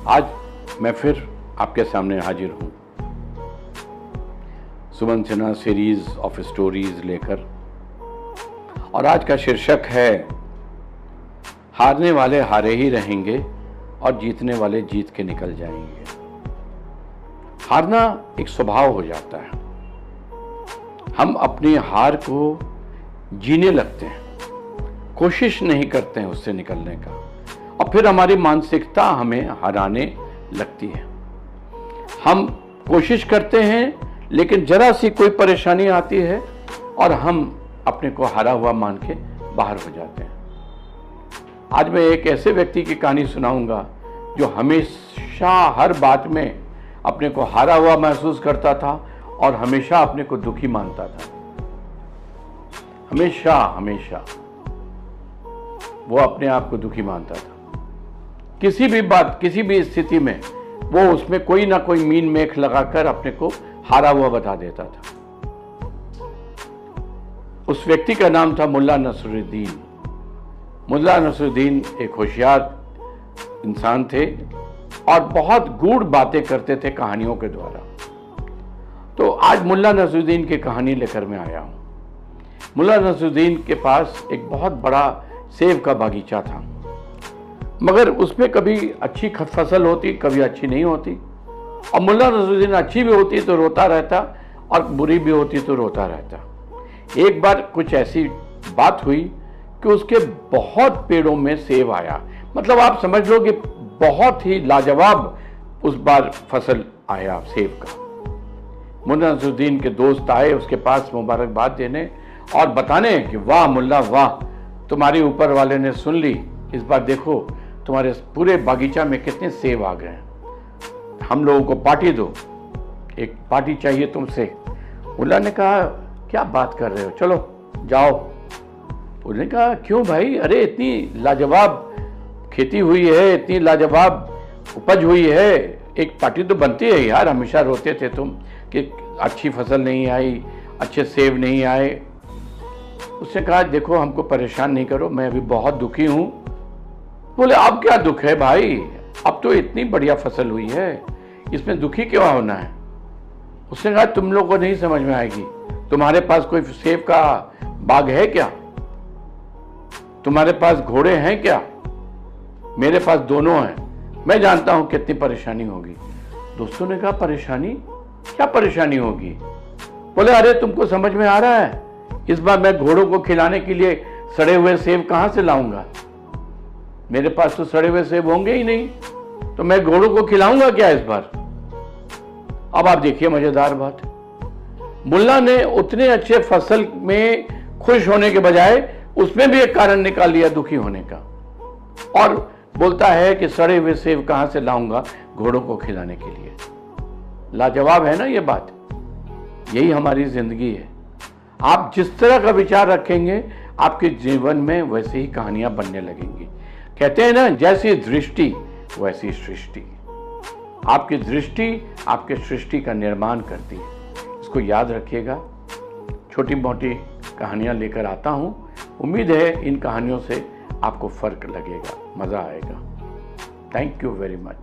आज मैं फिर आपके सामने हाजिर हूँ सुमन सिन्हा सीरीज ऑफ स्टोरीज लेकर, और आज का शीर्षक है हारने वाले हारे ही रहेंगे और जीतने वाले जीत के निकल जाएंगे। हारना एक स्वभाव हो जाता है, हम अपनी हार को जीने लगते हैं, कोशिश नहीं करते हैं उससे निकलने का, और फिर हमारी मानसिकता हमें हराने लगती है। हम कोशिश करते हैं लेकिन जरा सी कोई परेशानी आती है और हम अपने को हारा हुआ मान के बाहर हो जाते हैं। आज मैं एक ऐसे व्यक्ति की कहानी सुनाऊंगा जो हमेशा हर बात में अपने को हारा हुआ महसूस करता था और हमेशा अपने को दुखी मानता था। हमेशा हमेशा वो अपने आप को दुखी मानता था। किसी भी बात, किसी भी स्थिति में वो उसमें कोई ना कोई मीन मेख लगाकर अपने को हारा हुआ बता देता था। उस व्यक्ति का नाम था मुल्ला नसरुद्दीन। मुल्ला नसरुद्दीन एक होशियार इंसान थे और बहुत गूढ़ बातें करते थे कहानियों के द्वारा। तो आज मुल्ला नसरुद्दीन की कहानी लेकर मैं आया हूं। मुल्ला नसरुद्दीन के पास एक बहुत बड़ा सेब का बागीचा था, मगर उसमें कभी अच्छी फसल होती, कभी अच्छी नहीं होती। और मुल्ला नसरुद्दीन अच्छी भी होती तो रोता रहता और बुरी भी होती तो रोता रहता। एक बार कुछ ऐसी बात हुई कि उसके बहुत पेड़ों में सेब आया, मतलब आप समझ लो कि बहुत ही लाजवाब उस बार फसल आया सेब का। मुल्ला नसरुद्दीन के दोस्त आए उसके पास मुबारकबाद देने और बताने कि वाह मुल्ला वाह, तुम्हारी ऊपर वाले ने सुन ली, इस बार देखो तुम्हारे पूरे बागीचा में कितने सेब आ गए हैं, हम लोगों को पार्टी दो, एक पार्टी चाहिए तुमसे। मुल्ला ने कहा क्या बात कर रहे हो, चलो जाओ। उन्होंने कहा क्यों भाई, अरे इतनी लाजवाब खेती हुई है, इतनी लाजवाब उपज हुई है, एक पार्टी तो बनती है यार। हमेशा रोते थे तुम कि अच्छी फसल नहीं आई, अच्छे सेब नहीं आए। उसने कहा देखो हमको परेशान नहीं करो, मैं अभी बहुत दुखी हूं। बोले अब क्या दुख है भाई, अब तो इतनी बढ़िया फसल हुई है, इसमें दुखी क्यों होना है। उसने कहा तुम लोग को नहीं समझ में आएगी, तुम्हारे पास कोई सेब का बाग है क्या, तुम्हारे पास घोड़े हैं क्या, मेरे पास दोनों हैं, मैं जानता हूं कितनी परेशानी होगी। दोस्तों ने कहा परेशानी, क्या परेशानी होगी। बोले अरे तुमको समझ में आ रहा है, इस बार मैं घोड़ों को खिलाने के लिए सड़े हुए सेब कहां से लाऊंगा, मेरे पास तो सड़े हुए सेब होंगे ही नहीं, तो मैं घोड़ों को खिलाऊंगा क्या इस बार। अब आप देखिए मजेदार बात, मुल्ला ने उतने अच्छे फसल में खुश होने के बजाय उसमें भी एक कारण निकाल लिया दुखी होने का, और बोलता है कि सड़े हुए सेब कहां से लाऊंगा घोड़ों को खिलाने के लिए। लाजवाब है ना ये बात। यही हमारी जिंदगी है, आप जिस तरह का विचार रखेंगे आपके जीवन में वैसे ही कहानियां बनने लगेंगी। कहते हैं ना जैसी दृष्टि वैसी सृष्टि। आपकी दृष्टि आपके सृष्टि का निर्माण करती है, इसको याद रखिएगा। छोटी मोटी कहानियां लेकर आता हूं, उम्मीद है इन कहानियों से आपको फर्क लगेगा, मजा आएगा। Thank you very much.